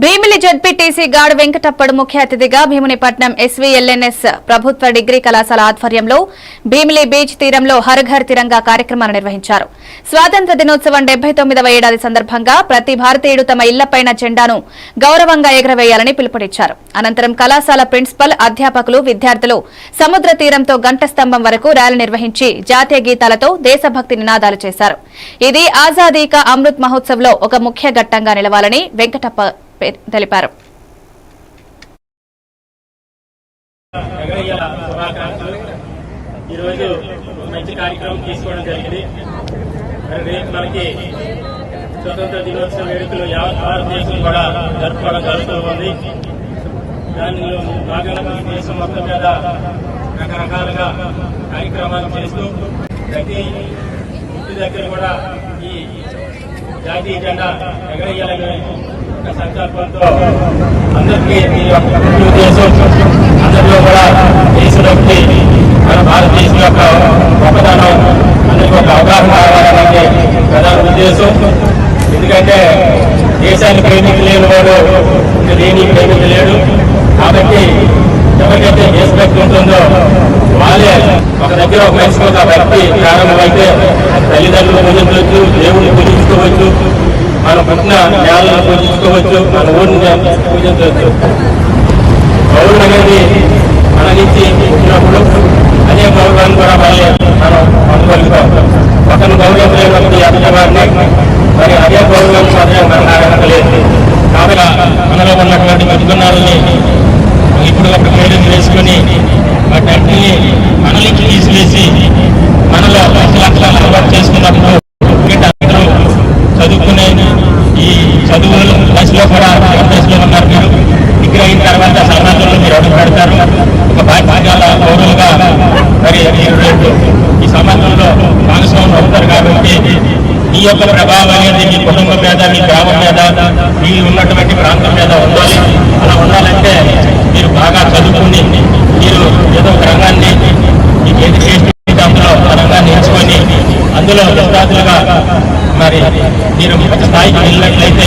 Bheemili ZPTC గాడు వెంకటప్పడు ముఖ్య అతిథిగా భీమునిపట్నం ఎస్వీఎల్ఎన్ఎస్ ప్రభుత్వ డిగ్రీ కళాశాల ఆధ్వర్యంలో భీమిలి బీచ్ తీరంలో హర్ ఘర్ తిరంగా కార్యక్రమాన్ని నిర్వహించారు. స్వాతంత్ర దినోత్సవం 79వ ఏడాది సందర్భంగా ప్రతి భారతీయుడు తమ ఇళ్లపైన జెండాను గౌరవంగా ఎగరవేయాలని పిలుపునిచ్చారు. అనంతరం కళాశాల ప్రిన్సిపల్, అధ్యాపకులు, విద్యార్థులు సముద్ర తీరంతో గంట స్తంభం వరకు ర్యాలీ నిర్వహించి జాతీయ గీతాలతో దేశభక్తి నినాదాలు చేశారు. ఇది ఆజాదీ కా అమృత్ మహోత్సవ్ లో ఒక ముఖ్య ఘట్టంగా నిలవాలని వెంకటప్ప తెలిపారు. ఈరోజు మంచి కార్యక్రమం తీసుకోవడం జరిగింది. మనకి స్వతంత్ర దినోత్సవ వేడుకలు భారతదేశం కూడా జరుపుకోవడం జరుగుతుంది. దానిలో భాగంగా దేశం మొత్తం మీద రకరకాలుగా కార్యక్రమాలు చేస్తూ ప్రతి ఇంటి దగ్గర కూడా ఈ జాతీయ జెండా ఎగరేయాలని సంకల్పంతో అందరికీ ఉద్దేశం అందరిలో కూడా దేశభక్తి, మన భారతదేశం యొక్క గొప్పతనం అందరికీ ఒక అవగాహన కావాలనేది ప్రధాన ఉద్దేశం. ఎందుకంటే దేశాన్ని ప్రేమించలేని వాడు దేన్ని ప్రేమించలేడు. కాబట్టి ఎవరికైతే దేశభక్తి ఉంటుందో వాళ్ళే ఒక దగ్గర ఒక మనిషికి ఒక భక్తి ప్రారంభమైతే తల్లిదండ్రులు పూజించవచ్చు, దేవుడిని పూజించుకోవచ్చు, మన పుట్టిన నేలను పూజించుకోవచ్చు, మన ఊరిని పూజించవచ్చు. గౌరవం అనేది మన నుంచి పుట్టినప్పుడు అదే గౌరవాన్ని కూడా మళ్ళీ మనం పొందగలుగుతాం. ఒకరిని గౌరవించలేనప్పుడు అభిజవాన్ని మరి అదే గౌరవం అదే మనం లేదు. కాబట్టి మనలో ఉన్నటువంటి మధ్యనాలని ఇప్పుడు ఒక పేరుని వేసుకుని వాటిని మనలికి తీసివేసి మనలో లక్షల అలవాటు చేసుకున్నప్పుడు అందరూ చదువుకునే ఈ చదువుల దశలో కూడా దశలో ఉన్నారు. మీరు డిగ్రీ అయిన తర్వాత సమాజంలో మీరు అడుగు పెడతారు. ఒక బాధ్యతల పౌరులుగా మరి మీరు రేపు ఈ సమాజంలో భాగస్వాములు అవుతారు. కాబట్టి ఈ యొక్క ప్రభావం అనేది మీ కుటుంబం మీద, మీ గ్రామం మీద, మీ ఉన్నటువంటి ప్రాంతం మీద ఉండాలి. అలా ఉండాలంటే మీరు బాగా చదువుకుని మీరు ఏదో ఒక రంగాన్ని మీకు ఏది చేస్తే అందులో ఆ రంగాన్ని ఎంచుకొని అందులో విద్యార్థులుగా మరి మీరు స్థాయికి వెళ్ళినట్లయితే